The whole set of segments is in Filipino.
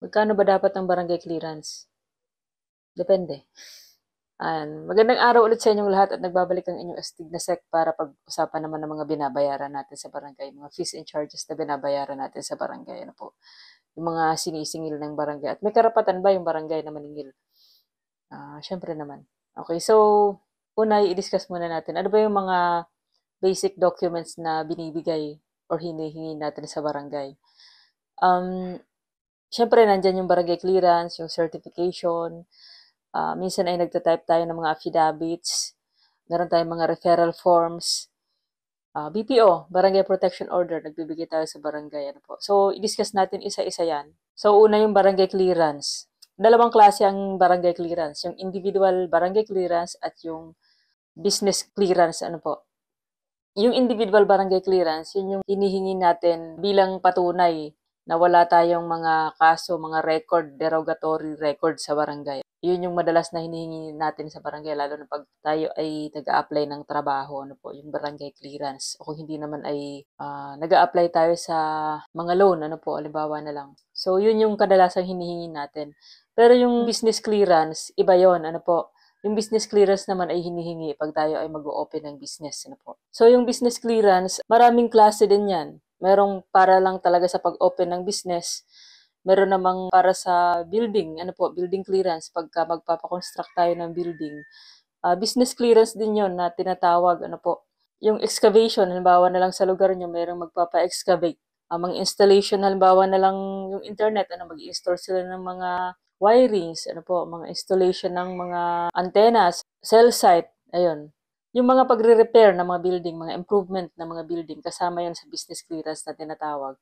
Magkano ba dapat ang barangay clearance? Depende. Magandang araw ulit sa inyong lahat at nagbabalik ang inyong astig na sec para pag-usapan naman ng mga binabayaran natin sa barangay, mga fees and charges na binabayaran natin sa barangay. Ano po? Yung mga sinisingil ng barangay. At may karapatan ba yung barangay na maningil? Syempre naman. Okay, so una i-discuss muna natin. Ano ba yung mga basic documents na binibigay or hinihingi natin sa barangay? Um, Syempre, nandyan yung barangay clearance, yung certification. Minsan ay nagtatype tayo ng mga affidavits. Meron tayong mga referral forms. BPO, Barangay Protection Order, nagbibigay tayo sa barangay. Ano po. So, i-discuss natin isa-isa yan. So, una yung barangay clearance. Dalawang klase ang barangay clearance. Yung individual barangay clearance at yung business clearance. Ano po. Yung individual barangay clearance, yun yung hinihingi natin bilang patunay na wala tayong mga kaso, mga record, derogatory record sa barangay. Yun yung madalas na hinihingi natin sa barangay, lalo na pag tayo ay nag-a-apply ng trabaho, ano po, yung barangay clearance. O kung hindi naman ay nag-a-apply tayo sa mga loan, ano po, halimbawa na lang. So, yun yung kadalasang hinihingi natin. Pero yung business clearance, iba yon, ano po. Yung business clearance naman ay hinihingi pag tayo ay mag-o-open ng business. Ano po. So, yung business clearance, maraming klase din yan. Merong para lang talaga sa pag-open ng business. Meron namang para sa building, ano po, building clearance pagka magpapakonstruct tayo ng building. Business clearance din yon na tinatawag, ano po, yung excavation, halimbawa na lang sa lugar nyo, merong magpapa-excavate. Mga installation, halimbawa na lang yung internet, mag-install sila ng mga wirings, mga installation ng mga antennas, cell site, ayun. Yung mga pagre-repair ng mga building, mga improvement ng mga building, kasama yun sa business clearance na tinatawag.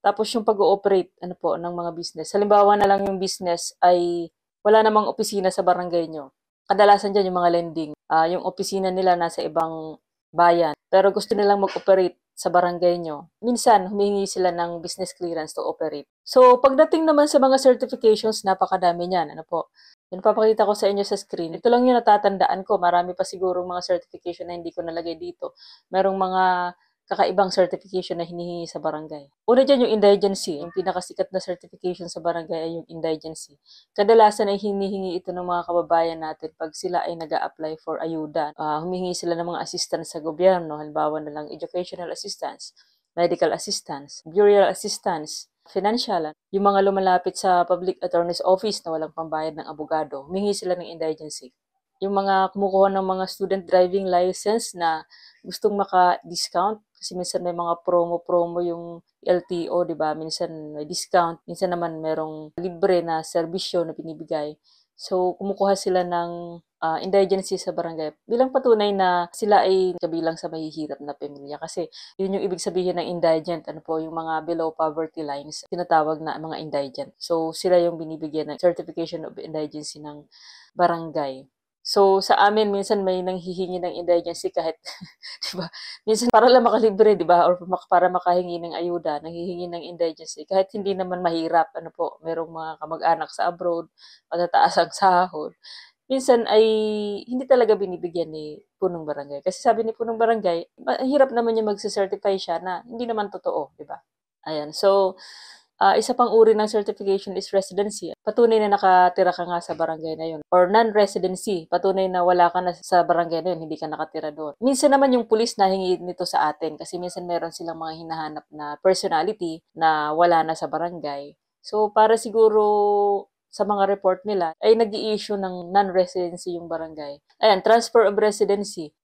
Tapos yung pag-ooperate, ng mga business. Halimbawa na lang yung business ay wala namang opisina sa barangay nyo. Kadalasan dyan yung mga lending. Yung opisina nila nasa ibang bayan. Pero gusto nilang mag-operate sa barangay nyo. Minsan, humingi sila ng business clearance to operate. So, pagdating naman sa mga certifications, napakadami niyan. Ano po? Yung papakita ko sa inyo sa screen. Ito lang yung natatandaan ko. Marami pa siguro mga certification na hindi ko nalagay dito. Merong mga kakaibang certification na hinihingi sa barangay. Una dyan yung indigency. Yung pinakasikat na certification sa barangay ay yung indigency. Kadalasan ay hinihingi ito ng mga kababayan natin pag sila ay nag-a-apply for ayuda. Humingi sila ng mga assistance sa gobyerno, halimbawa na lang educational assistance, medical assistance, burial assistance, financial. Yung mga lumalapit sa public attorney's office na walang pambayad ng abogado, humingi sila ng indigency. Yung mga kumukuha ng mga student driving license na gustong maka-discount, kasi minsan may mga promo-promo yung LTO, di ba? Minsan may discount, minsan naman merong libre na serbisyo na binibigay. So, kumukuha sila ng indigency sa barangay bilang patunay na sila ay kabilang sa mahihirap na pamilya. Kasi yun yung ibig sabihin ng indigent, yung mga below poverty lines, tinatawag na mga indigent. So, sila yung binibigyan ng certification of indigency ng barangay. So, sa amin, minsan may nanghihingi ng indigency kahit, di ba? Minsan para lang makalibre, di ba? Or para makahingi ng ayuda, nanghihingi ng indigency. Kahit hindi naman mahirap, merong mga kamag-anak sa abroad, matataas ang sahod. Minsan ay hindi talaga binibigyan ni punong barangay. Kasi sabi ni punong barangay, hirap naman yung magse-certify siya na hindi naman totoo, di ba? Ayan. So, isa pang uri ng certification is residency. Patunay na nakatira ka nga sa barangay na yun. Or non-residency. Patunay na wala ka na sa barangay na yun, hindi ka nakatira doon. Minsan naman yung pulis nahingi nito sa atin kasi minsan meron silang mga hinahanap na personality na wala na sa barangay. So, para siguro sa mga report nila, ay nag-i-issue ng non-residency yung barangay. Ayan, transfer of residency.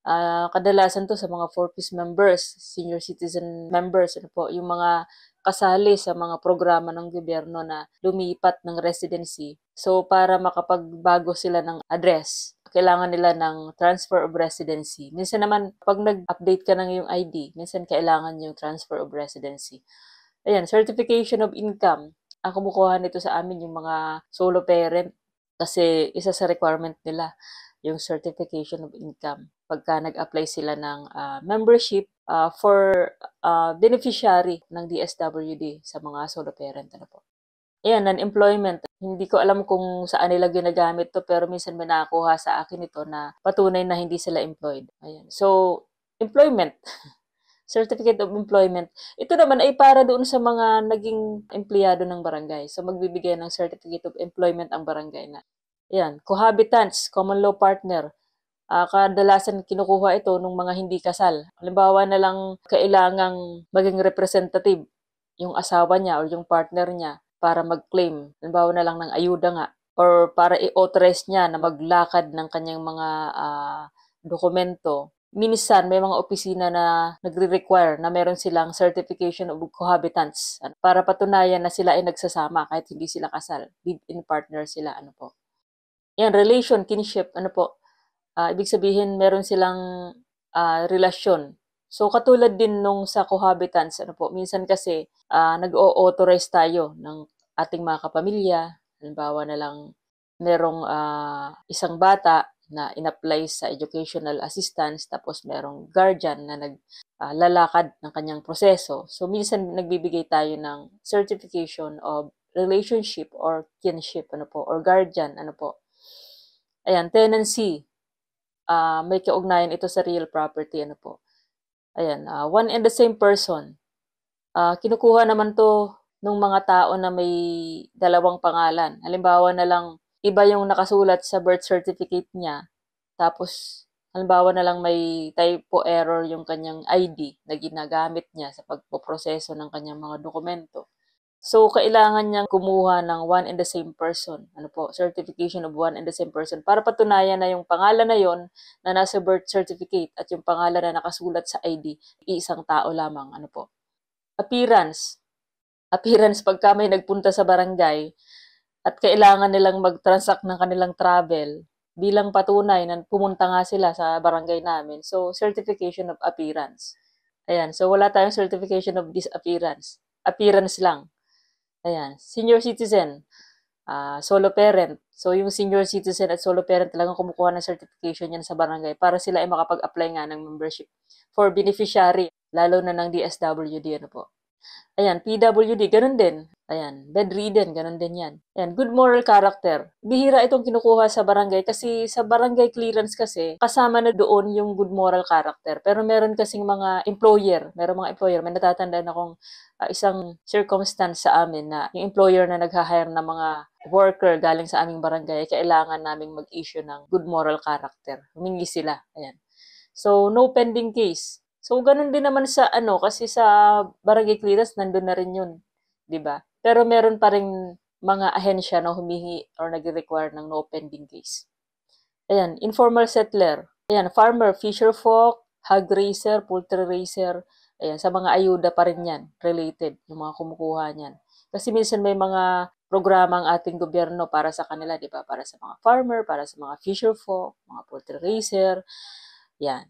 Kadalasan to sa mga 4-piece members, senior citizen members, yung mga kasali sa mga programa ng gobyerno na lumipat ng residency. So, para makapagbago sila ng address, kailangan nila ng transfer of residency. Minsan naman, pag nag-update ka ng iyong ID, minsan kailangan yung transfer of residency. Ayan, certification of income. Ang kumukuha nito sa amin yung mga solo parent kasi isa sa requirement nila yung certification of income. Pagka nag-apply sila ng membership for beneficiary ng DSWD sa mga solo parent. Ayan, non-employment. Hindi ko alam kung saan nila ginagamit to pero minsan may nakakuha sa akin ito na patunay na hindi sila employed. Ayan. So, employment. Certificate of Employment. Ito naman ay para doon sa mga naging empleyado ng barangay. So, magbibigay ng Certificate of Employment ang barangay na. Yan. Cohabitants, common law partner. Kadalasan kinukuha ito ng mga hindi kasal. Halimbawa na lang kailangang maging representative yung asawa niya or yung partner niya para mag-claim. Halimbawa na lang ng ayuda nga or para i-authorize niya na maglakad ng kanyang mga dokumento. Minsan, may mga opisina na nagre-require na meron silang certification of cohabitants para patunayan na sila ay nagsasama kahit hindi sila kasal. Live-in partner sila, ano po. Yan, relation, kinship, ano po. Ibig sabihin, meron silang relasyon. So, katulad din nung sa cohabitants, ano po, minsan kasi nag-o-authorize tayo ng ating mga kapamilya. Halimbawa na lang, merong isang bata na in-apply sa educational assistance, tapos merong guardian na naglalakad ng kanyang proseso. So, minsan nagbibigay tayo ng certification of relationship or kinship, ano po, or guardian, ano po. Ayan, tenancy. May kaugnayan ito sa real property, ano po. Ayan, one and the same person. Kinukuha naman to ng mga tao na may dalawang pangalan. Halimbawa na lang, iba yung nakasulat sa birth certificate niya. Tapos, halimbawa na lang may typo error yung kanyang ID na ginagamit niya sa pagpoproseso ng kanyang mga dokumento. So, kailangan niyang kumuha ng one and the same person. Ano po, certification of one and the same person para patunayan na yung pangalan na yon na nasa birth certificate at yung pangalan na nakasulat sa ID, iisang tao lamang. Ano po. Appearance. Appearance pagka may nagpunta sa barangay at kailangan nilang mag-transact ng kanilang travel bilang patunay na pumunta nga sila sa barangay namin. So, certification of appearance. Ayan. So, wala tayong certification of disappearance. Appearance lang. Ayan. Senior citizen. Solo parent. So, yung senior citizen at solo parent talagang kumukuha ng certification yan sa barangay para sila ay makapag-apply nga ng membership for beneficiary, lalo na ng DSWD. Ano po. Ayan, PWD, ganun din. Ayan, bedridden, ganun din yan. Ayan, good moral character. Bihira itong kinukuha sa barangay kasi sa barangay clearance kasi kasama na doon yung good moral character. Pero meron kasing mga employer, may natatandaan akong isang circumstance sa amin na yung employer na nag-hire ng mga worker galing sa aming barangay, kailangan naming mag-issue ng good moral character. Humingi sila. Ayan. So, no pending case. So, ganun din naman sa kasi sa barangay clearance, nandun na rin yun. 'Di ba? Pero meron pa rin mga ahensya na humihingi or nag-require ng no pending case. Ayan, informal settler. Ayan, farmer, fisher folk, hog raiser, poultry raiser. Ayan, sa mga ayuda pa rin yan, related, yung mga kumukuha niyan. Kasi minsan may mga programa ang ating gobyerno para sa kanila, di ba? Para sa mga farmer, para sa mga fisher folk, mga poultry raiser. Yan.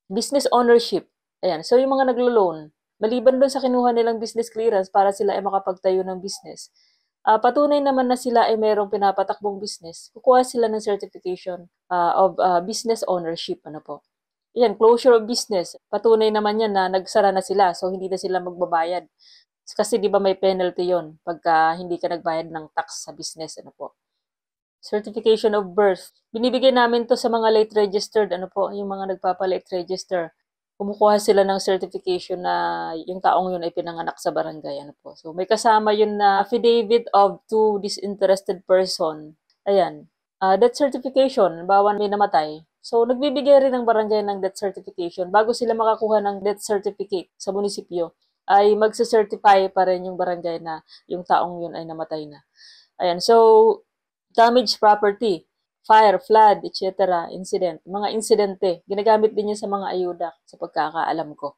Business ownership. Ayan. So, yung mga naglo-loan, maliban doon sa kinuha nilang business clearance para sila ay makapagtayo ng business, patunay naman na sila ay mayroong pinapatakbong business, kukuha sila ng certification of business ownership. Ano po. Ayan, closure of business. Patunay naman yan na nagsara na sila, so hindi na sila magbabayad. Kasi di ba may penalty yon pagka hindi ka nagbayad ng tax sa business. Ano po. Certification of birth. Binibigay namin to sa mga late registered, yung mga nagpapa-late register. Kumukuha sila ng certification na yung taong yun ay pinanganak sa barangay, po. So, may kasama yun na affidavit of two disinterested person. Ayan. Death certification, bawan may namatay. So, nagbibigay rin ng barangay ng death certification. Bago sila makakuha ng death certificate sa munisipyo, ay magsa-certify pa rin yung barangay na yung taong yun ay namatay na. Ayan. So, damaged property, fire, flood, etc., incident, mga insidente. Ginagamit din yan sa mga ayuda sa pagkakaalam ko.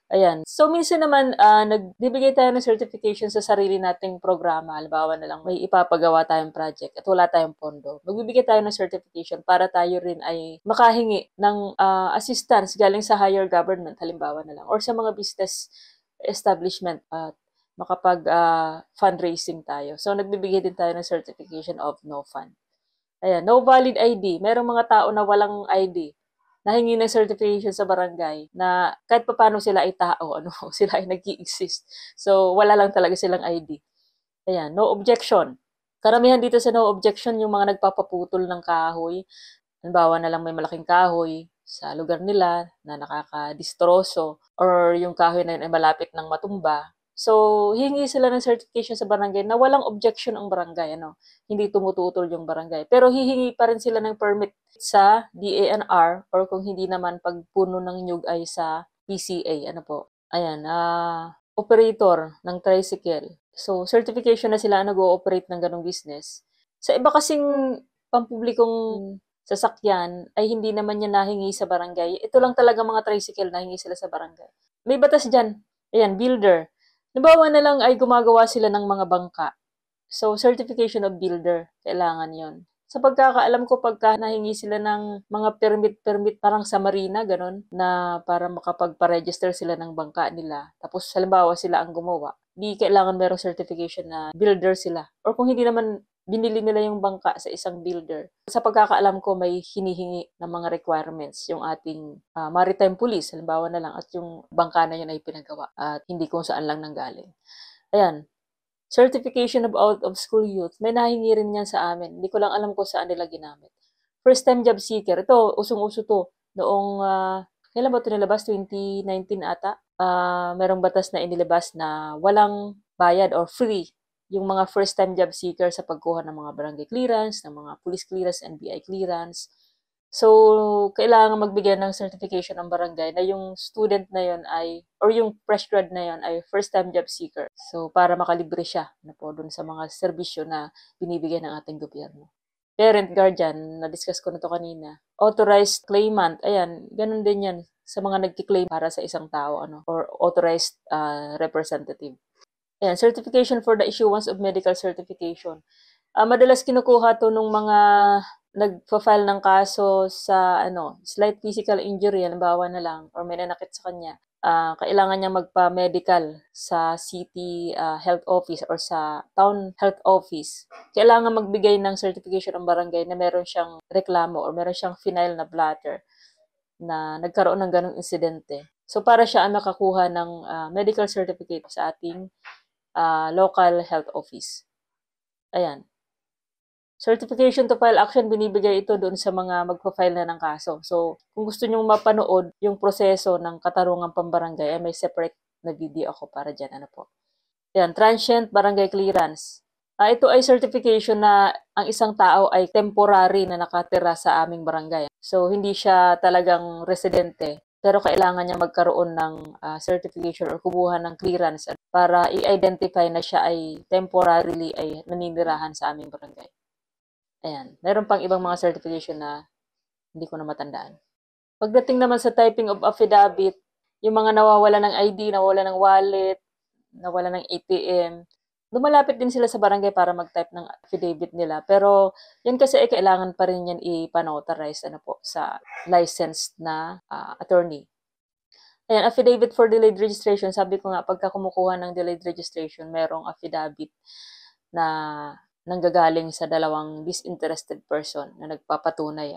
Ayan. So, minsan naman, nagbibigay tayo ng certification sa sarili nating programa. Halimbawa na lang, may ipapagawa tayong project at wala tayong pondo. Magbibigay tayo ng certification para tayo rin ay makahingi ng assistance galing sa higher government, halimbawa na lang, or sa mga business establishment at makapag-fundraising tayo. So, nagbibigay din tayo ng certification of no fund. Ayan, no valid ID. Merong mga tao na walang ID. Nahingi ng certification sa barangay na kahit paano sila ay tao, sila ay nag-i-exist. So, wala lang talaga silang ID. Ayan, no objection. Karamihan dito sa no objection, yung mga nagpapaputol ng kahoy. Halimbawa na lang may malaking kahoy. sa lugar nila na nakakadistroso or yung kahoy na yun ay malapit ng matumba. So, hingi sila ng certification sa barangay na walang objection ang barangay, ano, hindi tumututol yung barangay. Pero hihingi pa rin sila ng permit sa DANR or kung hindi naman pagpuno ng nyug ay sa PCA, ano po. Ayan, operator ng tricycle. So, certification na sila nag-ooperate ng ganong business. Sa iba kasing pampublikong sasakyan ay hindi naman yan nahingi sa barangay. Ito lang talaga mga tricycle nahingi sila sa barangay. May batas dyan. Ayan, builder. Nabawa na lang ay gumagawa sila ng mga bangka. So, certification of builder, kailangan yon. Sa pagkakaalam ko, pagka nahingi sila ng mga permit parang sa marina, ganun, na para makapagpa-register sila ng bangka nila. Tapos, halimbawa sila ang gumawa. Di kailangan merong certification na builder sila. Or kung hindi naman binili nila yung bangka sa isang builder. Sa pagkakaalam ko, may hinihingi ng mga requirements yung ating maritime police, halimbawa na lang, at yung bangka na yun ay pinagawa at hindi kung saan lang nanggaling. Ayan. Certification of out-of-school youth, may nahingi rin yan sa amin. Hindi ko lang alam kung saan nila ginamit. First-time job seeker, ito, usong-uso to. Noong, kailan ba ito nilabas? 2019 ata. Merong batas na inilabas na walang bayad or free yung mga first-time job seeker sa pagkuha ng mga barangay clearance, ng mga police clearance, NBI clearance. So, kailangan magbigay ng certification ng barangay na yung student na yon ay, or yung fresh grad na yon ay first-time job seeker. So, para makalibre siya na po dun sa mga serbisyo na binibigay ng ating gobyerno. Parent guardian, na-discuss ko na to kanina. Authorized claimant, ayan, ganun din yan sa mga nagki-claim para sa isang tao, ano, or authorized representative. Ayan, certification for the issuance of medical certification. Madalas kinukuha to nung mga nagpa-file ng kaso sa slight physical injury, halimbawa na lang, or may nanakit sa kanya. Kailangan niya magpa-medical sa city health office or sa town health office. Kailangan magbigay ng certification ng barangay na meron siyang reklamo or meron siyang final na blatter na nagkaroon ng ganong insidente. So, para siya ang makakuha ng medical certificate sa ating local health office. Ayan. Certification to file action, binibigay ito doon sa mga magpa-file na ng kaso. So, kung gusto nyo mapanood yung proseso ng katarungang pambarangay, ay may separate na video ako para dyan. Ano po. Ayan, transient barangay clearance. Ito ay certification na ang isang tao ay temporary na nakatira sa aming barangay. So, hindi siya talagang residente. Pero kailangan niya magkaroon ng certification or kubuhan ng clearance para i-identify na siya ay temporarily ay naninirahan sa aming barangay. Ayan. Meron pang ibang mga certification na hindi ko na matandaan. Pagdating naman sa typing of affidavit, yung mga nawawala ng ID, nawawala ng wallet, nawawala ng ATM, lumalapit din sila sa barangay para mag-type ng affidavit nila. Pero yan kasi ay kailangan pa rin yan ipanotarize sa licensed na attorney. Ayan, affidavit for delayed registration. Sabi ko nga, pagka kumukuha ng delayed registration, merong affidavit na nanggagaling sa dalawang disinterested person na nagpapatunay.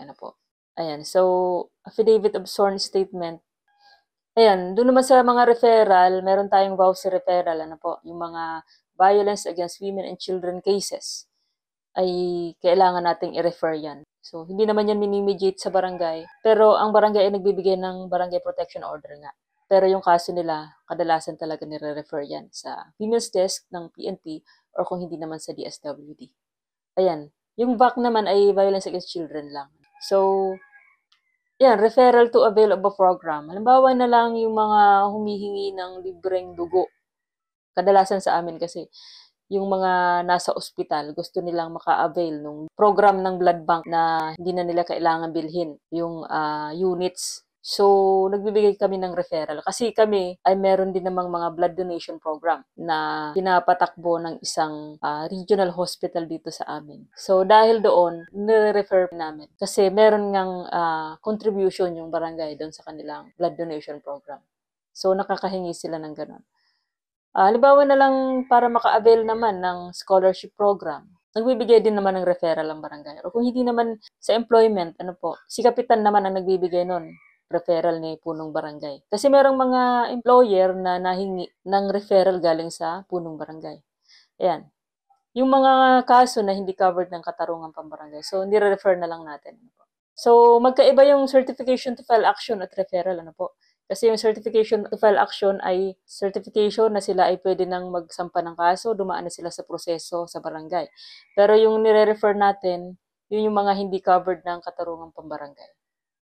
Ayan, so, affidavit of sworn statement. Ayan, doon naman sa mga referral, meron tayong voucher referral. Yung mga violence against women and children cases ay kailangan nating i-refer yan. So, hindi naman yan minimediate sa barangay. Pero ang barangay ay nagbibigay ng barangay protection order nga. Pero yung kaso nila, kadalasan talaga nire-refer yan sa Women's Desk ng PNP or kung hindi naman sa DSWD. Ayan. Yung VAC naman ay violence against children lang. So, yan, referral to avail of a program. Halimbawa na lang yung mga humihingi ng libreng dugo. Kadalasan sa amin kasi, yung mga nasa ospital, gusto nilang maka-avail ng program ng blood bank na hindi na nila kailangan bilhin yung units. So, nagbibigay kami ng referral. Kasi kami ay meron din namang mga blood donation program na pinapatakbo ng isang regional hospital dito sa amin. So, dahil doon, nire-refer namin. Kasi meron ngang contribution yung barangay doon sa kanilang blood donation program. So, nakakahingi sila ng ganun. Halimbawa na lang para maka-avail naman ng scholarship program, nagbibigay din naman ng referral ang barangay. O kung hindi naman sa employment, si kapitan naman ang nagbibigay nun, referral ni punong barangay. Kasi merong mga employer na nahingi ng referral galing sa punong barangay. Ayan. Yung mga kaso na hindi covered ng katarungang pambarangay, so nire-refer na lang natin. So, magkaiba yung certification to file action at referral, ano po. Kasi yung certification to file action ay certification na sila ay pwede nang magsampa ng kaso, dumaan na sila sa proseso sa barangay. Pero yung nire-refer natin, yun yung mga hindi covered ng katarungang pambarangay.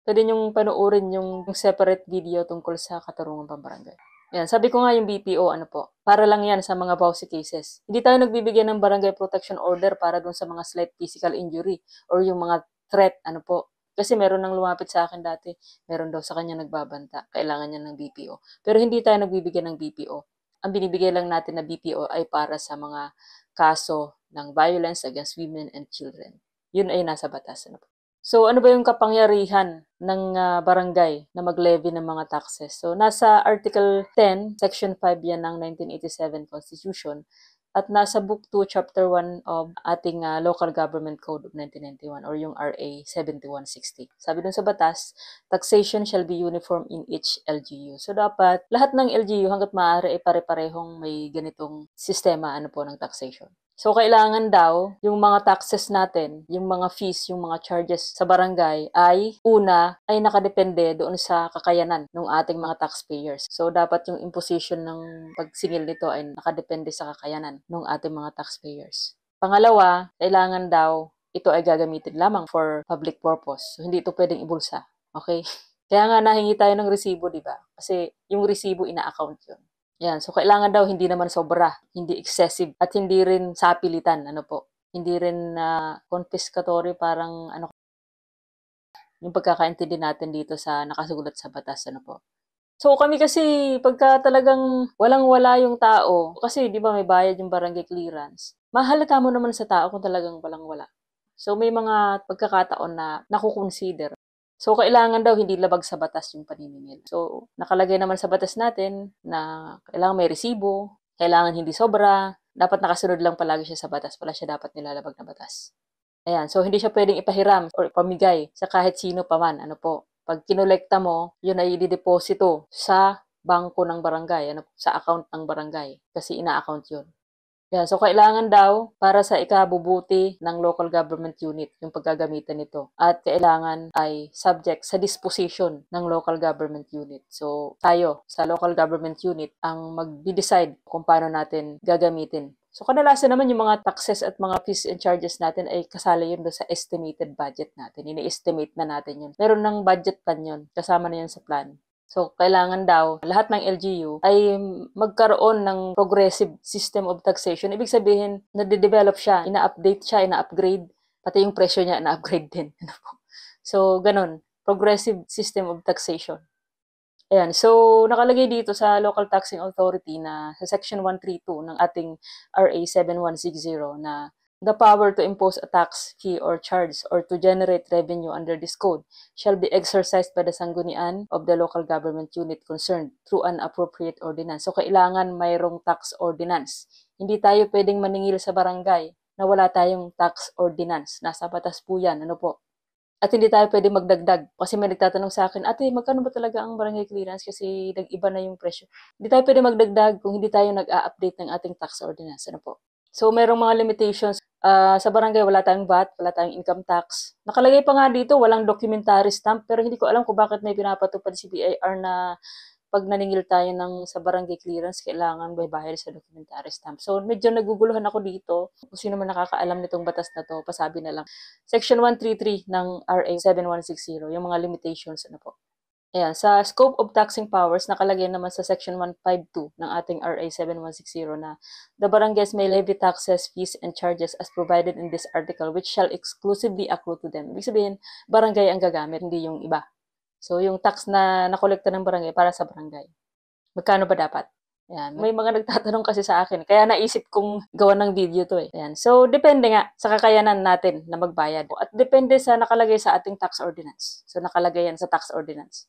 Pwede niyong panoorin yung separate video tungkol sa katarungang pambarangay. Yan, sabi ko nga yung BPO, ano po, para lang yan sa mga vowsy cases. Hindi tayo nagbibigay ng barangay protection order para dun sa mga slight physical injury or yung mga threat, ano po. Kasi meron nang lumapit sa akin dati, meron daw sa kanya nagbabanta, kailangan niya ng BPO. Pero hindi tayo nagbibigay ng BPO. Ang binibigay lang natin na BPO ay para sa mga kaso ng violence against women and children. Yun ay nasa batas. Ano po. So, ano ba yung kapangyarihan ng barangay na mag-levy ng mga taxes? So, nasa Article 10, Section 5 yan ng 1987 Constitution at nasa Book 2, Chapter 1 of ating Local Government Code of 1991 or yung RA 7160. Sabi dun sa batas, taxation shall be uniform in each LGU. So, dapat lahat ng LGU hanggat maaari ay pare-parehong may ganitong sistema ano po ng taxation. So, kailangan daw, yung mga taxes natin, yung mga fees, yung mga charges sa barangay ay, una, ay nakadepende doon sa kakayanan ng ating mga taxpayers. So, dapat yung imposition ng pagsingil nito ay nakadepende sa kakayanan ng ating mga taxpayers. Pangalawa, kailangan daw, ito ay gagamitin lamang for public purpose. So, hindi ito pwedeng ibulsa. Okay? Kaya nga nahingi tayo ng resibo, di ba? Kasi yung resibo ina-account yun. Yan. So, kailangan daw hindi naman sobra, hindi excessive, at hindi rin sapilitan, ano po. Hindi rin confiscatory, parang ano, yung pagkakaintindi natin dito sa nakasulat sa batas, ano po. So, kami kasi, pagka talagang walang-wala yung tao, kasi di ba may bayad yung barangay clearance, mahalata mo naman sa tao kung talagang walang-wala. So, may mga pagkakataon na nakukonsider. So, kailangan daw hindi labag sa batas yung paniningil. So, nakalagay naman sa batas natin na kailangan may resibo, kailangan hindi sobra, dapat nakasunod lang palagi siya sa batas, wala siya dapat nilalabag na batas. Ayan, so hindi siya pwedeng ipahiram or ipamigay sa kahit sino pa man, ano po. Pag kinolekta mo, yun ay idideposito sa bangko ng barangay, ano, sa account ng barangay, kasi ina-account yun. Yeah, so kailangan daw para sa ikabubuti ng local government unit yung paggagamitan nito. At kailangan ay subject sa disposition ng local government unit. So tayo sa local government unit ang mag-decide kung paano natin gagamitin. So kadalasan naman yung mga taxes at mga fees and charges natin ay kasali yun doon sa estimated budget natin. Ini-estimate na natin yun. Meron ng budget plan yun. Kasama na yun sa plan. So, kailangan daw lahat ng LGU ay magkaroon ng progressive system of taxation. Ibig sabihin, nade-develop siya, ina-update siya, ina-upgrade, pati yung presyo niya, ina-upgrade din. So, ganun. Progressive system of taxation. Ayan. So, nakalagay dito sa Local Taxing Authority na sa Section 132 ng ating RA 7160 na the power to impose a tax, fee, or charge or to generate revenue under this code shall be exercised by the sanggunian of the local government unit concerned through an appropriate ordinance. So, kailangan mayroong tax ordinance. Hindi tayo pwedeng maningil sa barangay na wala tayong tax ordinance. Nasa batas po yan. Ano po? At hindi tayo pwede magdagdag. Kasi may nagtatanong sa akin, ate, magkano ba talaga ang barangay clearance? Kasi nag-iba na yung presyo. Hindi tayo pwede magdagdag kung hindi tayo nag-a-update ng ating tax ordinance. Ano po? So, merong mga limitations. Sa barangay, wala tayong VAT, wala tayong income tax. Nakalagay pa nga dito, walang documentary stamp, pero hindi ko alam kung bakit may pinapatupad si BIR na pag naningil tayo ng sa barangay clearance, kailangan may bayad sa documentary stamp. So, medyo naguguluhan ako dito. Kung sino man nakakaalam nitong batas na to, pasabi na lang. Section 133 ng RA 7160, yung mga limitations, ano po. Ayan, sa scope of taxing powers, nakalagay naman sa Section 152 ng ating RA 7160 na the barangays may levy taxes, fees, and charges as provided in this article which shall exclusively accrue to them. Ibig sabihin, barangay ang gagamit, hindi yung iba. So, yung tax na nakolekta ng barangay para sa barangay. Magkano ba dapat? Ayan. May mga nagtatanong kasi sa akin. Kaya naisip kong gawa ng video to eh. Ayan. So, depende nga sa kakayanan natin na magbayad. At depende sa nakalagay sa ating tax ordinance. So, nakalagay yan sa tax ordinance.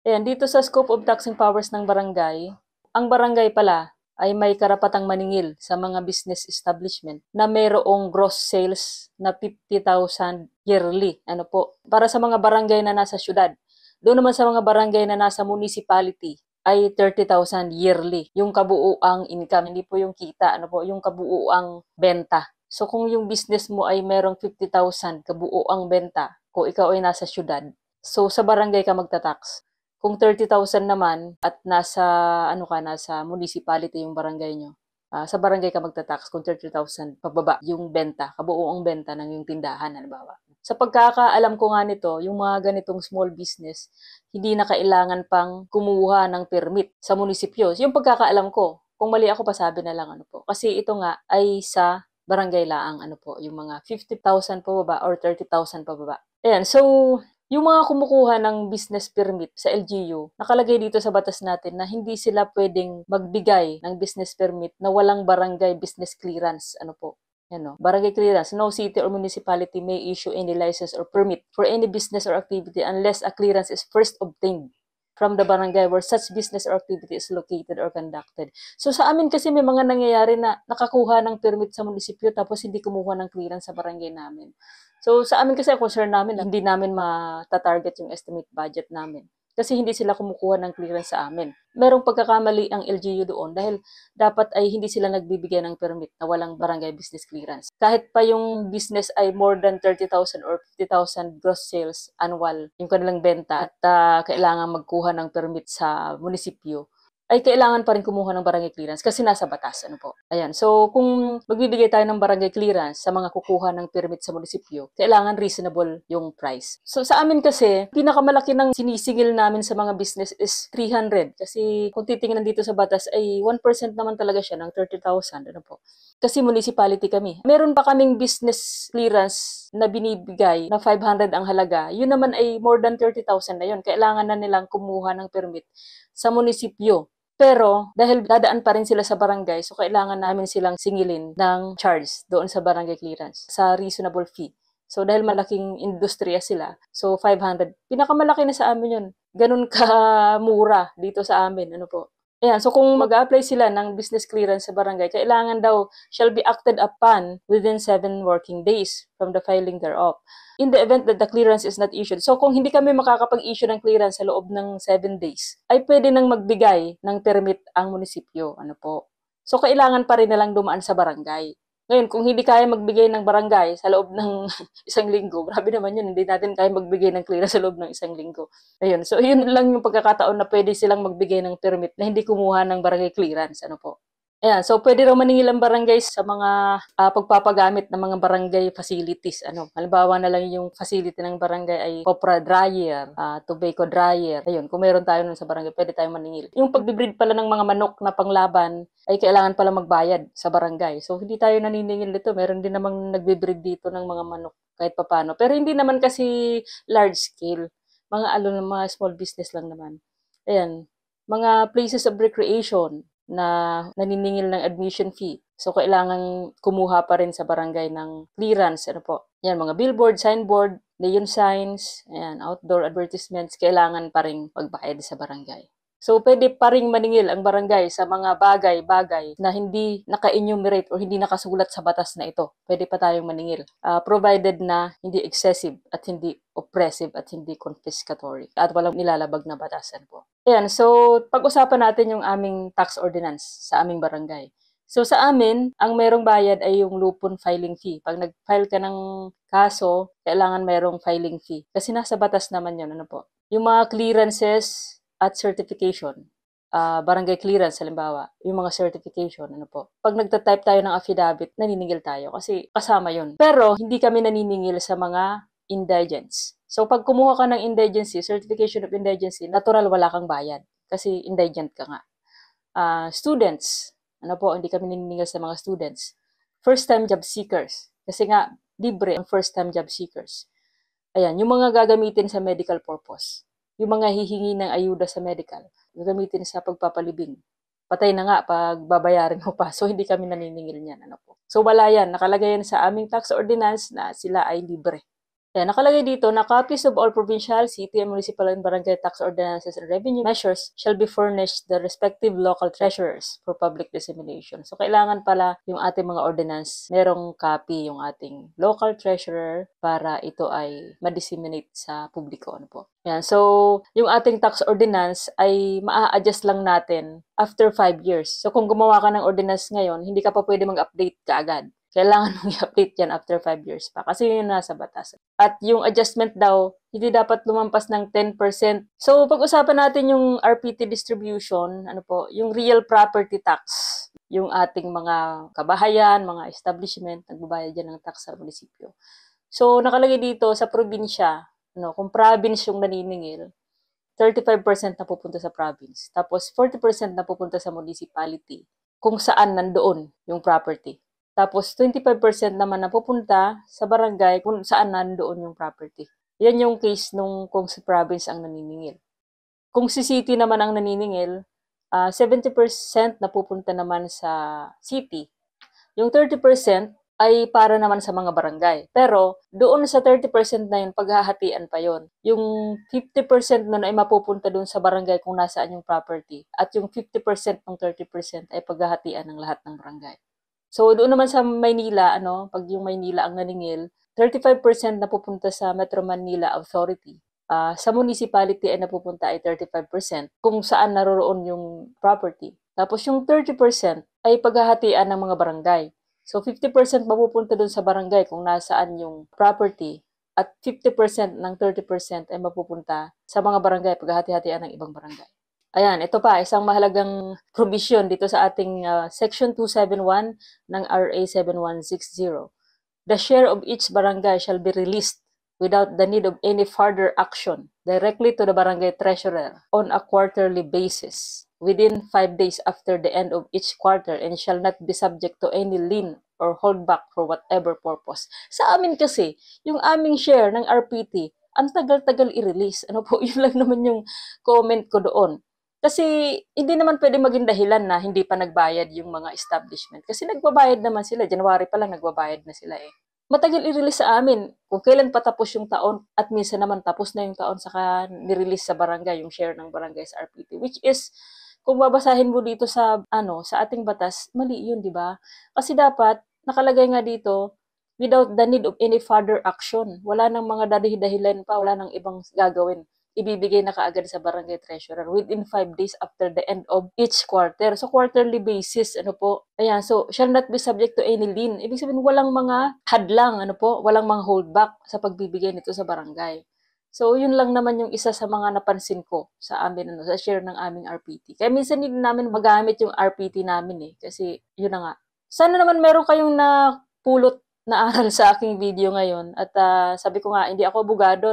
Ayan, dito sa scope of taxing powers ng barangay, ang barangay pala ay may karapatang maningil sa mga business establishment na mayroong gross sales na 50,000 yearly. Ano po? Para sa mga barangay na nasa syudad. Doon naman sa mga barangay na nasa municipality ay 30,000 yearly. Yung kabuuang income, hindi po yung kita, ano po, yung kabuuang benta. So kung yung business mo ay merong 50,000 kabuuang benta, kung ikaw ay nasa syudad, so sa barangay ka magta-tax. Kung 30,000 naman at nasa municipality yung barangay nyo, sa barangay ka magta-tax kung 30,000 pababa yung benta, kabuuang benta ng yung tindahan, halimbawa. Sa pagkakaalam ko nga nito, yung mga ganitong small business, hindi na kailangan pang kumuha ng permit sa munisipyo. Yung pagkakaalam ko, kung mali ako pasabi na lang ano po. Kasi ito nga ay sa barangay laang ano po, yung mga 50,000 pababa or 30,000 pababa. Ayan, so yung mga kumukuha ng business permit sa LGU, nakalagay dito sa batas natin na hindi sila pwedeng magbigay ng business permit na walang barangay business clearance. Ano po? Yan, barangay clearance. No city or municipality may issue any license or permit for any business or activity unless a clearance is first obtained from the barangay where such business or activity is located or conducted. So sa amin kasi may mga nangyayari na nakakuha ng permit sa munisipyo tapos hindi kumuha ng clearance sa barangay namin. So sa amin kasi ang concern namin, hindi namin mata-target yung estimate budget namin. Kasi hindi sila kumukuha ng clearance sa amin. Merong pagkakamali ang LGU doon dahil dapat ay hindi sila nagbibigay ng permit na walang barangay business clearance. Kahit pa yung business ay more than 30,000 or 50,000 gross sales annual yung kanilang benta at kailangan magkuha ng permit sa munisipyo, ay kailangan pa rin kumuha ng barangay clearance kasi nasa batas. Ano po? Ayan. So, kung magbibigay tayo ng barangay clearance sa mga kukuha ng permit sa munisipyo, kailangan reasonable yung price. So, sa amin kasi, pinakamalaki ng sinisingil namin sa mga business is 300. Kasi kung titingnan dito sa batas, ay 1% naman talaga siya ng 30,000. Ano po? Kasi municipality kami. Meron pa kaming business clearance na binibigay na 500 ang halaga. Yun naman ay more than 30,000 na yun. Kailangan na nilang kumuha ng permit sa munisipyo. Pero, dahil dadaan pa rin sila sa barangay, so kailangan namin silang singilin ng charge doon sa barangay clearance sa reasonable fee. So, dahil malaking industriya sila, so 500. Pinakamalaki na sa amin yun. Ganun ka-mura dito sa amin. Ano po? Ayan, so kung mag-apply sila ng business clearance sa barangay, kailangan daw shall be acted upon within 7 working days from the filing thereof. In the event that the clearance is not issued. So kung hindi kami makakapag-issue ng clearance sa loob ng 7 days, ay pwede nang magbigay ng permit ang munisipyo. Ano po? So kailangan pa rin nalang dumaan sa barangay. Ngayon, kung hindi kaya magbigay ng barangay sa loob ng 1 linggo, grabe naman yun, hindi natin kaya magbigay ng clearance sa loob ng 1 linggo. Ayun, so yun lang yung pagkakataon na pwede silang magbigay ng permit na hindi kumuha ng barangay clearance. Ano po? Ayan, so pwede raw maningil ang barangay sa mga pagpapagamit ng mga barangay facilities. Ano, halimbawa na lang yung facility ng barangay ay copra dryer, tobacco dryer. Ayun, kung meron tayo nun sa barangay, pwede tayong maningil. Yung pagbibreed pala ng mga manok na panglaban ay kailangan pala magbayad sa barangay. So hindi tayo naniningil dito. Meron din namang nagbibreed dito ng mga manok kahit papano. Pero hindi naman kasi large scale. Mga small business lang naman. Ayan, mga places of recreation na naniningil ng admission fee. So, kailangan kumuha pa rin sa barangay ng clearance. Ano po? Yan, mga billboard, signboard, neon signs, ayan, outdoor advertisements, kailangan pa rin magbayad sa barangay. So, pwede pa rin maningil ang barangay sa mga bagay-bagay na hindi naka-enumerate o hindi nakasulat sa batas na ito. Pwede pa tayong maningil. Provided na hindi excessive at hindi oppressive at hindi confiscatory at walang nilalabag na batasan po. Ayan, so pag-usapan natin yung aming tax ordinance sa aming barangay. So sa amin, ang merong bayad ay yung lupon filing fee. Pag nag-file ka ng kaso, kailangan merong filing fee. Kasi nasa batas naman yun, ano po. Yung mga clearances at certification, barangay clearance halimbawa, yung mga certification, ano po. Pag nagta-type tayo ng affidavit, naniningil tayo kasi kasama yun. Pero hindi kami naniningil sa mga indigents. So pag kumuha ka ng indigency, certification of indigency, natural wala kang bayad kasi indigent ka nga. Students, ano po, hindi kami naniningil sa mga students. First-time job seekers, kasi nga libre ang first-time job seekers. Ayan, yung mga gagamitin sa medical purpose. Yung mga hihingi ng ayuda sa medical, gagamitin sa pagpapalibing. Patay na nga pag babayarin mo pa. So, hindi kami naniningil niyan. Ano po. So, wala yan. Nakalagay yan sa aming tax ordinance na sila ay libre. Kaya nakalagay dito na copies of all provincial, city, and municipal and barangay tax ordinances and revenue measures shall be furnished the respective local treasurers for public dissemination. So, kailangan pala yung ating mga ordinance, merong copy yung ating local treasurer para ito ay ma-disseminate sa publiko. Ano po. Yan. So, yung ating tax ordinance ay maa-adjust lang natin after 5 years. So, kung gumawa ka ng ordinance ngayon, hindi ka pa pwede mag-update kaagad. kailangan mong i-update yan after 5 years pa kasi yun nasa batas. At yung adjustment daw, hindi dapat lumampas ng 10%. So, pag-usapan natin yung RPT distribution, ano po, yung real property tax, yung ating mga kabahayan, mga establishment, nagbabayad yan ng tax sa munisipyo. So, nakalagay dito sa probinsya, kung province yung naniningil, 35% na pupunta sa province. Tapos 40% na pupunta sa municipality kung saan nandoon yung property. Tapos 25% naman na pupunta sa barangay kung saan nandoon yung property. Yan yung case nung kung si province ang naniningil. Kung si city naman ang naniningil, 70% na pupunta naman sa city. Yung 30% ay para naman sa mga barangay. Pero doon sa 30% na yun, paghahatian pa yun. Yung 50% nun ay mapupunta doon sa barangay kung nasaan yung property. At yung 50% ng 30% ay paghahatian ng lahat ng barangay. So doon naman sa Maynila, pag yung Maynila ang naningil, 35% na pupunta sa Metro Manila Authority. Sa municipality ay napupunta ay 35% kung saan naroroon yung property. Tapos yung 30% ay paghahatian ng mga barangay. So 50% mapupunta dun sa barangay kung nasaan yung property at 50% ng 30% ay mapupunta sa mga barangay paghahati-hatian ng ibang barangay. Ayan, ito pa, isang mahalagang provision dito sa ating Section 271 ng RA 7160. The share of each barangay shall be released without the need of any further action directly to the barangay treasurer on a quarterly basis within 5 days after the end of each quarter and shall not be subject to any lien or holdback for whatever purpose. Sa amin kasi, yung aming share ng RPT, ang tagal-tagal i-release. Yun lang naman yung comment ko doon. Kasi hindi naman pwede maging dahilan na hindi pa nagbayad yung mga establishment. Kasi nagbabayad naman sila. January pa lang nagbabayad na sila eh. Matagal i-release sa amin kung kailan patapos yung taon at minsan naman tapos na yung taon saka ni-release sa barangay yung share ng barangay sa RPT, which is kung babasahin mo dito sa sa ating batas, mali yun, di ba? Kasi dapat nakalagay nga dito without the need of any further action. Wala nang mga dahilan pa, wala nang ibang gagawin. Ibibigay na kaagad sa barangay treasurer within 5 days after the end of each quarter. So, quarterly basis, ayan, so, shall not be subject to any lien. Ibig sabihin, walang mga hadlang, walang mga holdback sa pagbibigay nito sa barangay. So, yun lang naman yung isa sa mga napansin ko sa amin, sa share ng aming RPT. Kaya minsan hindi namin magamit yung RPT namin kasi yun na nga. Sana naman meron kayong napulot na aral sa aking video ngayon. At sabi ko nga, hindi ako abogado,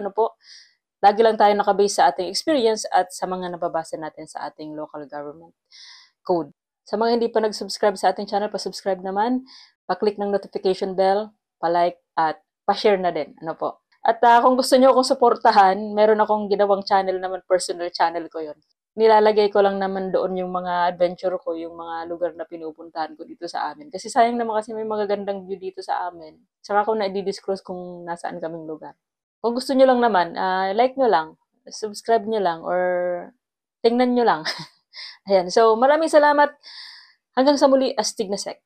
Lagi lang tayo nakabase sa ating experience at sa mga nababasa natin sa ating local government code. Sa mga hindi pa nag-subscribe sa ating channel, pa-subscribe naman, pa-click ng notification bell, pa-like at pa-share na din. At kung gusto niyo akong suportahan, meron akong ginawang channel naman, personal channel ko yon. Nilalagay ko lang naman doon yung mga adventure ko, yung mga lugar na pinupuntahan ko dito sa amin. Kasi sayang naman kasi may mga gandang view dito sa amin. Saka ko na i-disclose kung nasaan kaming lugar. Kung gusto nyo lang naman, like nyo lang, subscribe nyo lang, or tingnan nyo lang. Ayan. So, maraming salamat. Hanggang sa muli, astig na sek.